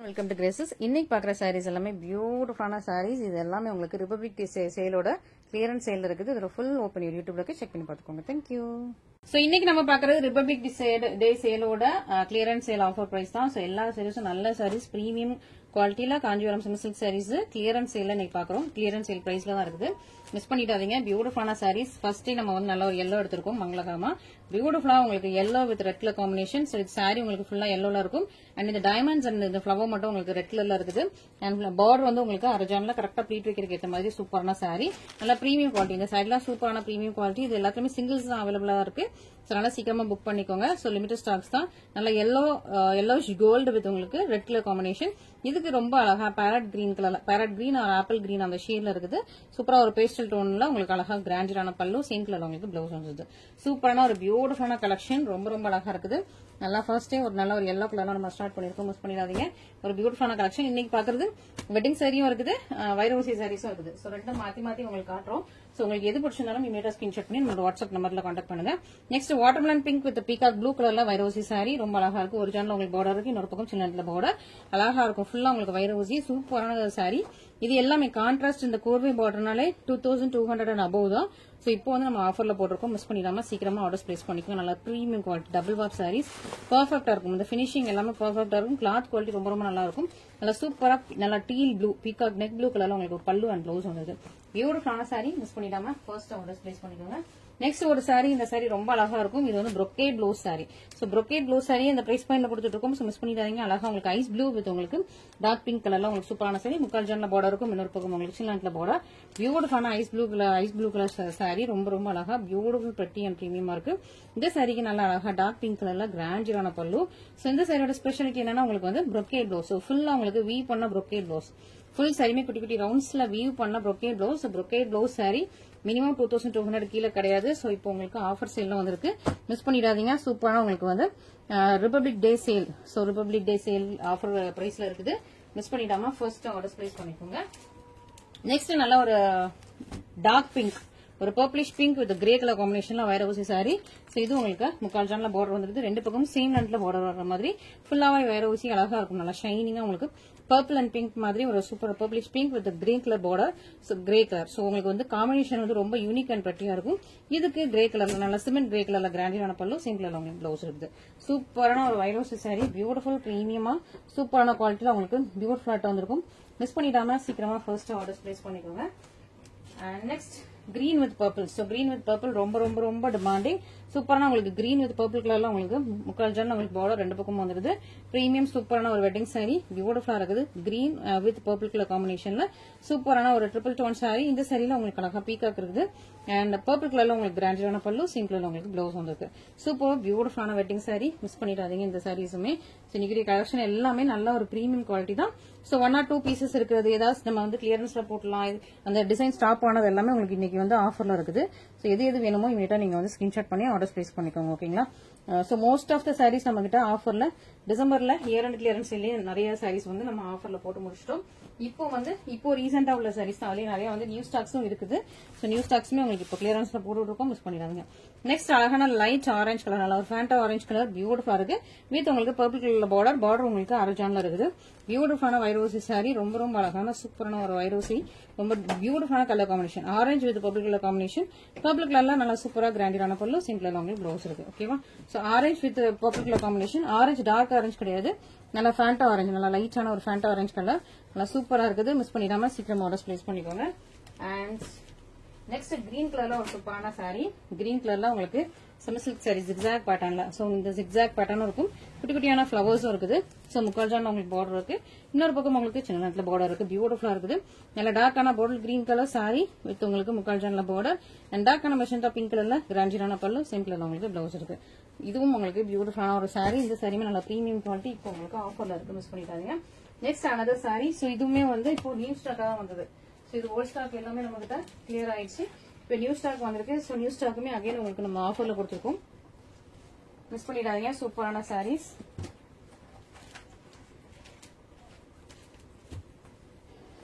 Welcome to Graces. இன்னைக்கு பார்க்குற சாரீஸ் எல்லாமே பியூட்டிஃபுல்லான சாரீஸ். இது எல்லாமே உங்களுக்கு ரிபப்ளிக் டே சேலோட கிளியரன்ஸ் சேல் இருக்குது. இதோட ஃபுல் ஓப்பன் யூடியூப்ல செக் பண்ணி பார்த்துக்கோங்க. தேங்க்யூ. ஸோ இன்னைக்கு நம்ம பார்க்கறது ரிபப்ளிக் டே சேலோட கிளியரன்ஸ் சேல் ஆஃபர் பிரைஸ் தான். ஸோ எல்லா சாரீஸும் நல்ல சாரீஸ், பிரீமியம் குவாலிட்டியில காஞ்சிபுரம் சில்க் சாரீஸ் கிளியரன்ஸ் சேல்ல இன்னைக்கு பாக்குறோம். கிளியரன்ஸ் சேல் பிரைஸ்ல தான் இருக்குது. மிஸ் பண்ணிடாதீங்க. பியூட்டிஃபுல்லான சாரீஸ். ஃபர்ஸ்ட் நம்ம வந்து நல்ல ஒரு எல்லோ எடுத்திருக்கோம், மங்களகரமா பியூட்டிஃபுல்லா உங்களுக்கு yellow with red colour combination. So இது சாரி உங்களுக்கு ஃபுல்லா எல்லோல இருக்கும். அண்ட் இந்த டைமண்ட்ஸ் அண்ட் இந்த ஃபிளவர் மட்டும் உங்களுக்கு ரெட் கலர்ல இருக்குது. அண்ட் பார்டர் வந்து உங்களுக்கு அரஜான்ல கரெக்டா ப்ளீட் வைக்கிறதுக்கு ஏற்ற மாதிரி சூப்பரான சாரி. நல்ல பிரீமியம் குவாலிட்டி. இந்த சாரிலாம் சூப்பரான பிரீமியம் குவாலிட்டி. இது எல்லாத்துலயுமே சிங்கிள்ஸ் தான் அவைலபிளா இருக்கு. ஸோ நல்லா சீக்கிரமா புக் பண்ணிக்கோங்க. ஸோ லிமிடெட் ஸ்டாக்ஸ் தான். நல்ல எல்லோஷ் கோல்டு வித் உங்களுக்கு ரெட் கலர் காம்பினேஷன். இதுக்கு ரொம்ப அழகா பேரட் கிரீன் கலர்ல, parrot green or apple green அந்த ஷேட்ல இருக்குது. சூப்பரா ஒரு பேஸ்டல் டோன்ல உங்களுக்கு அழகா கிராண்டான பல்லு, சேம் கலர்ல உங்களுக்கு பிளவுஸ் வந்துருது. சூப்பரான ஒரு பியூட்டிஃபுல்லான கலெக்ஷன். ரொம்ப ரொம்ப அழகா இருக்குது. நல்லா ஃபர்ஸ்ட் ஒரு நல்ல ஒரு எல்லோ கலர்ல நம்ம ஸ்டார்ட் பண்ணிருக்கோம். மிஸ் பண்ணிடாதீங்க. ஒரு பியூட்டிஃபுல்லான கலெக்ஷன். இன்னைக்கு பாக்குறது வெட்டிங் சாரியும் இருக்குது, வைரவசி சாரீஸும் இருக்குது. ஸோ ரெண்டும் மாத்தி மாத்தி உங்களுக்கு காட்டுறோம். ஸோ உங்களுக்கு எது பிடிச்சிருந்தாலும் இமீடியட்டா ஸ்கிரீன்ஷாட் பண்ணி நம்மளோட வாட்ஸ்அப் நம்பர்ல கான்டாக்ட் பண்ணுங்க. Next watermelon pink with peacock blue கலர்ல வைரவசி சாரி. ரொம்ப அழகா இருக்கு. ஒரு ஜான்ல உங்களுக்கு பார்டர் இருக்கு, இன்னொரு பக்கம் சின்ன பார்டர் அழகா இருக்கும். ஃபுல்லா உங்களுக்கு வைரவசி சூப்பரான சாரி. இது எல்லாமே கான்ட்ராஸ்ட். இந்த கோர்வை பார்டர்னாலே 2200 and above தான். ஸோ இப்போ வந்து நம்ம ஆஃபர்ல போட்டிருக்கோம். மிஸ் பண்ணிடாம சீக்கிரமா ஆர்டர்ஸ் பிளேஸ் பண்ணிக்கோங்க. நல்லா பிரீமியம் குவாலிட்டி டபுள் வாப் சாரீஸ். பர்ஃபெக்டா இருக்கும். இந்த பினிஷிங் எல்லாமே பர்ஃபெக்டா இருக்கும். கிளாத் குவாலிட்டி ரொம்ப ரொம்ப நல்லா இருக்கும். நல்லா சூப்பரா நல்லா deal blue peacock neck blue கலர்ல உங்களுக்கு பல்லு அண்ட் ப்ளவுஸ் வந்தது. பியூட்டிஃபுல்லான சாரி. மிஸ் பண்ணிடாம ஃபர்ஸ்ட் ஆர்டர்ஸ் பிளேஸ் பண்ணிக்கோங்க. நெக்ஸ்ட் ஒரு சாரி. இந்த சாரி ரொம்ப அழகா இருக்கும். இது வந்து brocade blouse sari. So brocade blouse sari இந்த பிரைஸ் பாயிண்ட்ல கொடுத்துட்டு இருக்கோம். சோ மிஸ் பண்ணிடாதீங்க. அழகா உங்களுக்கு ஐஸ் ப்ளூ வித் உங்களுக்கு டார்க் பிங்க் கலர்ல உங்களுக்கு சூப்பரான சாரி. முக்கால் ஜான்ல பார்டர் இருக்கும், இன்னொரு பக்கம் உங்களுக்கு சின்ன பார்டர். பியூட்டிஃபுல்லான ஐஸ் ப்ளூ கலர் சாரி. ரொம்ப ரொம்ப அழகா பியூட்டிஃபுல் பிரெட்டி அண்ட் பிரீமியமா இருக்கு. இந்த சாரிக்கு நல்லா அழகா டார்க் பிங்க் கலர்ல கிராண்டான பல்லு. சோ இந்த சாரியோட ஸ்பெஷாலிட்டி என்னன்னா உங்களுக்கு வந்து brocade ப்ளவுஸ். சோ ஃபுல்லா உங்களுக்கு வீவ் பண்ண brocade ப்ளவுஸ். ஃபுல் சாரியுமே குட்டி குட்டி ரவுண்ட்ஸ்ல வீவ் பண்ண brocade blouse. brocade blouse sorry minimum 2200 கீழே கிடையாது. சோ இப்போ உங்களுக்கு ஆஃபர் சேல்ல வந்திருக்கு. மிஸ் பண்ணிடாதீங்க. சூப்பரான உங்களுக்கு வந்து republic day sale. So republic day sale offer பிரைஸ்ல இருக்குது. மிஸ் பண்ணிடாம ஃபர்ஸ்ட் ஆர்டர்ஸ் பிளேஸ் பண்ணிக்கோங்க. நெக்ஸ்ட் நல்ல ஒரு டார்க் பிங்க், ஒரு purplish pink with grey colour காம்பினேஷன்ல வைரவசி சாரி. சோ இது உங்களுக்கு முக்கால் ஜான்ல பார்டர் வந்துருது. ரெண்டு பக்கம் சேம் லென்த்ல பார்டர் வர்ற மாதிரி ஃபுல்லாவே வைரவசி அழகா இருக்கும். நல்லா ஷைனிங்கா உங்களுக்கு பர்பிள் அண்ட் பிங்க் மாதிரி ஒரு super purplish pink with grey colour border. So grey colour. So உங்களுக்கு வந்து காம்பினேஷன் வந்து ரொம்ப யூனிக் அண்ட் பிரட்டியா இருக்கும். இதுக்கு கிரே கலர்ல நல்ல சிமெண்ட் கிரே கலர்ல கிராண்டான பல்லு, சேம் கலர்ல உங்களுக்கு பிளவுஸ் இருக்குது. சூப்பரான ஒரு வைரவசி சாரி. பியூட்டிஃபுல் பிரீமியமா சூப்பரான குவாலிட்டியில உங்களுக்கு பியூட்டிஃபுல்லா வந்திருக்கும். மிஸ் பண்ணிடாம சீக்கிரமா ஃபர்ஸ்ட் ஆர்டர்ஸ் பிளேஸ் பண்ணிக்கோங்க. Next green with purple. So green with purple ரொம்ப ரொம்ப ரொம்ப டிமாண்டிங். சூப்பரான உங்களுக்கு கிரீன் வித் பர்பிள் கலர்ல உங்களுக்கு முக்கால் ஜான் உங்களுக்கு பார்டர் ரெண்டு பக்கம் வந்துருது. பிரீமியம் சூப்பரான ஒரு வெட்டிங் சாரி. பியூட்டிஃபுல்லா இருக்குது. கிரீன் வித் பர்பிள் கலர் காம்பினேஷன்ல சூப்பரான ஒரு ட்ரிபிள் டோன் சாரி. இந்த சாரியில உங்களுக்கு அழகா பீகாக் இருக்குது. அண்ட் பர்பிள் கலர்ல உங்களுக்கு கிராண்டான பல்லு, சேம் கலர்ல உங்களுக்கு பிளவுஸ் வந்திருக்கு. சூப்பர் பியூட்டிஃபுல்லான வெட்டிங் சாரி. மிஸ் பண்ணிடாதீங்க இந்த சாரீஸுமே. இன்னைக்கு கலெக்ஷன் எல்லாமே நல்ல ஒரு பிரீமியம் குவாலிட்டி தான். சோ 1 or 2 பீசஸ் இருக்கிறது ஏதாவது நம்ம வந்து கிளியரன்ஸ்ல போட்டலாம். அந்த டிசைன் ஸ்டாப் ஆனது எல்லாமே உங்களுக்கு இன்னைக்கு வந்து ஆஃபர்ல இருக்குது. சோ எது வேணுமோ இமீடியட்டா நீங்க வந்து ஸ்கிரீன்ஷாட் பண்ணி ஆர்டர்ஸ் பிளேஸ் பண்ணிக்கோங்க. ஓகேங்களா? So most of the saris நம்ம கிட்ட ஆஃபர்ல டிசம்பர்ல இயர் அண்ட் கிளியரன்ஸ் நிறைய சாரீஸ் வந்து நம்ம ஆஃபர்ல போட்டு முடிச்சிட்டோம். இப்போ ரீசெண்டா உள்ள சாரீஸ் தான். அதுலயே நிறைய வந்து நியூ ஸ்டாக்ஸும் இருக்குது. சோ நியூ ஸ்டாக்ஸுமே உங்களுக்கு இப்போ கிளியரன்ஸ்ல போட்டு இருக்கோம். மிஸ் பண்ணிடாதீங்க. நெக்ஸ்ட் அழகான லைட் ஆரஞ்சு கலர், நல்ல ஒரு ஃபேண்டா ஆரஞ்சு கலர் பியூட்டிஃபுல்லா இருக்கு. வித் உங்களுக்கு பர்பிள் கலர்ல பார்டர் உங்களுக்கு அரஜான்ல இருக்குது. பியூட்டிஃபுல்லான வைரோசி சாரி. ரொம்ப ரொம்ப அழகான சூப்பரான ஒரு வைரோசி. ரொம்ப பியூட்டிஃபுல்லான colour combination. Orange with purple colour combination. Purple கலர்ல நல்லா சூப்பரா கிராண்டான பல்லு, சிம்பிள் உங்களுக்கு பிளவுஸ் இருக்கு. ஓகேவா? So orange with purple colour combination. Orange dark orange கிடையாது, நல்லா ஃபேண்டா ஆரஞ்சு, நல்லா லைட்டான ஒரு ஃபேண்டா ஆரஞ்சு கலர். நல்லா சூப்பரா இருக்குது. மிஸ் பண்ணிடாம சீக்கிரம் ஆர்டர்ஸ் பிளேஸ் பண்ணிக்கோங்க. அண்ட் நெக்ஸ்ட் கிரீன் கலர்ல ஒரு சூப்பரான சாரி. கிரீன் கலர்ல உங்களுக்கு செமி சில்க் சாரி ஜிக்ஸாக் பேட்டர்ன்ல. சோ இந்த ஜிக்ஸாக் பேட்டர்னும் இருக்கும், குட்டி குட்டியான ஃபிளவர்ஸும் இருக்குது. சோ முக்கால் ஜான் உங்களுக்கு பார்டர் இருக்கு, இன்னொரு பக்கம் உங்களுக்கு சின்ன நேரத்துல பார்டர் இருக்கு. பியூட்டிஃபுல்லா இருக்குது. நல்ல டார்க்கான border green colour sari with உங்களுக்கு முக்கால் ஜான்ல பார்டர் அண்ட் டார்க்கான மெஷன்டா பிங்க் கலர்ல கிராண்டான பல்லு, சேம் கலர்ல உங்களுக்கு பிளவுஸ் இருக்கு. இதுவும் உங்களுக்கு பியூட்டிஃபுல்லான ஒரு சாரி. இந்த சாரியுமே நல்ல பிரீமியம் குவாலிட்டி. இப்போ உங்களுக்கு ஆஃபர்ல இருக்கு. மிஸ் பண்ணிட்டாங்க. Next another sorry. சோ இதுவுமே வந்து இப்போ நியூ ஸ்டாக்கா தான் வந்தது. சோ இது ஓல்ட் ஸ்டாக் எல்லாமே நம்ம கிட்ட கிளியர் ஆயிடுச்சு. இப்போ நியூ ஸ்டாக் வந்திருக்கு. சோ நியூ ஸ்டாக்குமே அகைன் உங்களுக்கு நம்ம ஆஃபர்ல கொடுத்துருக்கோம். மிஸ் பண்ணிடாதீங்க. சூப்பரான சாரீஸ்.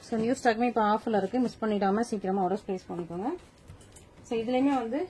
சோ நியூ ஸ்டாக்குமே இப்போ ஆஃபர்ல இருக்கு. மிஸ் பண்ணிடாம சீக்கிரமா ஆர்டர்ஸ் பிளேஸ் பண்ணிக்கோங்க. சோ இதுலயுமே வந்து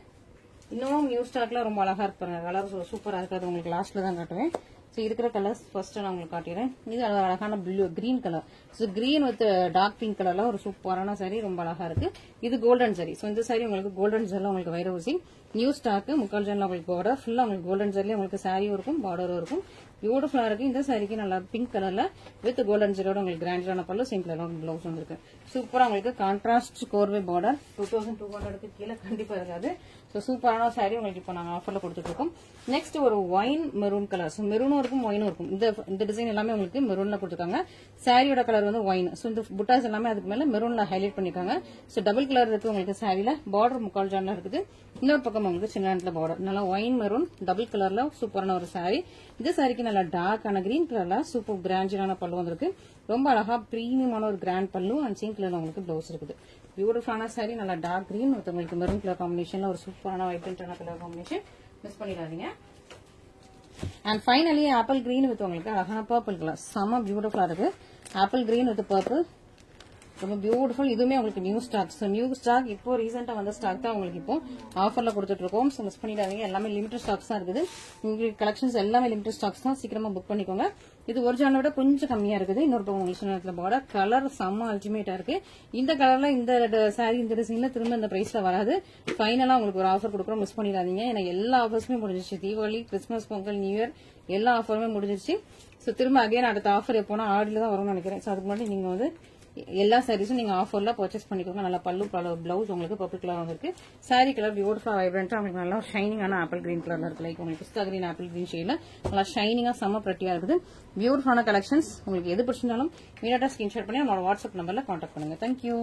இன்னும் நியூ ஸ்டாக்ல ரொம்ப அழகா இருப்பாங்க. கலர் சூப்பரா இருக்காது. உங்களுக்கு லாஸ்ட்ல தான் காட்டுவேன். ஸோ இருக்கிற கலர்ஸ் ஃபர்ஸ்ட் நான் உங்களுக்கு காட்டிடுறேன். இது அழகான blue green colour. So green with dark pink கலர்ல ஒரு சூப்பரான சாரி, ரொம்ப அழகா இருக்கு. இது கோல்டன் சாரி. ஸோ இந்த சாரி உங்களுக்கு கோல்டன் ஜெல்ல உங்களுக்கு வைர ஊசி நியூ ஸ்டாக், முக்கால் ஜெல்ல உங்களுக்கு பார்டர் ஃபுல்லா உங்களுக்கு கோல்டன் ஜெல்ல உங்களுக்கு சாரியும் இருக்கும், பார்டரும் இருக்கும். பியூட்டிஃபுல்லா இருக்கு. இந்த சாரிக்கு நல்லா பிங்க் கலர்ல வித் கோல்டன் ஜெல்லோட உங்களுக்கு கிராண்டான பல்லு, சிம்பிளான பிளவுஸ் வந்துருக்கு. சூப்பரா உங்களுக்கு கான்ட்ராஸ்ட் கோர்வே பார்டர். 2200க்கு கீழே கண்டிப்பா இருக்காது. ஸோ சூப்பரான சாரி உங்களுக்கு இப்போ நாங்கள் ஆஃபர்ல கொடுத்துட்டு இருக்கோம். நெக்ஸ்ட் ஒரு ஒயின் மெரூன் கலர். ஸோ மெரூனும் இருக்கும், ஒயினும் இருக்கும். இந்த டிசைன் எல்லாமே உங்களுக்கு மெரூன்ல கொடுத்துருக்காங்க. சாரியோட கலர் வந்து ஒயின். ஸோ இந்த புட்டாஸ் எல்லாமே அதுக்கு மேல மெரூன்ல ஹைலைட் பண்ணிருக்காங்க. ஸோ டபுள் கலர் இருக்கு உங்களுக்கு சாரியில. பார்டர் முக்கால் ஜான்ல இருக்குது. இன்னொரு பக்கம் உங்களுக்கு சின்ன இடத்துல பார்டர். நல்லா ஒயின் மெரூன் டபுள் கலர்ல சூப்பரான ஒரு சாரி. இந்த சாரிக்கு நல்லா டார்க்கான கிரீன் கலர்ல சூப்பர் கிராண்டான பல்லு வந்திருக்கு. ரொம்ப அழகா பிரீமியமான ஒரு கிராண்ட் பல்லு அண்ட் சேம் கலர்ல உங்களுக்கு பிளவுஸ் இருக்குது. பியூட்டிஃபுல்லான சாரி, நல்லா டார்க் கிரீன் வித் உங்களுக்கு மெரூன் கலர் காம்பினேஷன்ல ஒரு சூப்பரான வைப்ரண்டான கலர் காம்பினேஷன். மிஸ் பண்ணிடாதீங்க. And finally apple green with உங்களுக்கு அழகான பர்பிள் கலர். செம பியூட்டிஃபுல்லா இருக்கு. ஆப்பிள் கிரீன் வித் பர்பிள் ரொம்ப பியூட்டிஃபுல். இதுவுமே உங்களுக்கு new stock. So new stock இப்போ ரீசெண்டா வந்த ஸ்டாக் தான் உங்களுக்கு இப்போ ஆஃபர்ல கொடுத்துட்டு இருக்கோம். ஸோ மிஸ் பண்ணிடாதீங்க. எல்லாமே லிமிடெட் ஸ்டாக்ஸ் தான் இருக்குது. உங்களுக்கு கலெக்ஷன்ஸ் எல்லாமே லிமிடெட் ஸ்டாக்ஸ் தான். சீக்கிரமா புக் பண்ணிக்கோங்க. இது ஒரிஜினலை விட கொஞ்சம் கம்மியா இருக்குது. இன்னொரு பக்கம் உங்களுக்கு சின்ன பார்டர் கலர் செம்ம அல்டிமேட்டா இருக்கு. இந்த கலர்ல இந்த சாரி இந்த டிசைன்ல திரும்ப இந்த பிரைஸ்ல வராது. ஃபைனலா உங்களுக்கு ஒரு ஆஃபர் கொடுக்குறோம். மிஸ் பண்ணிடாதீங்க. ஏன்னா எல்லா ஆஃபர்ஸுமே முடிஞ்சிருச்சு. Deepavali, Christmas, Pongal, new year எல்லா ஆஃபருமே முடிஞ்சிருச்சு. ஸோ திரும்ப அகைன் அடுத்த ஆஃபர் எப்போனா ஆடில தான் வரும்னு நினைக்கிறேன். ஸோ அதுக்கு முன்னாடி நீங்க வந்து எல்லா சாரீஸும் நீங்க ஆஃபர்ல பர்ச்சேஸ் பண்ணிக்கோங்க. நல்லா பல்லு பிளவுஸ் உங்களுக்கு பர்பிள் கலர் வந்திருக்கு. சாரி கலர் பியூட்டிஃபுல்லா வைப்ரண்டா உங்களுக்கு நல்லா ஷைனிங்கான ஆப்பிள் கிரீன் கலர்ல இருக்கு. லைக் உங்களுக்கு பிஸ்தா கிரீன் ஆப்பிள் கிரீன் ஷேட்ல நல்லா ஷைனிங்கா செம்ம பிரட்டியா இருக்குது. பியூட்டிஃபுல்லான கலெக்ஷன்ஸ். உங்களுக்கு எது பிடிச்சிருந்தாலும் இமீடியட்டா ஸ்கிரீன்ஷாட் பண்ணி நம்மளோட வாட்ஸ்அப் நம்பர்ல கான்டாக்ட் பண்ணுங்க. தேங்க்யூ.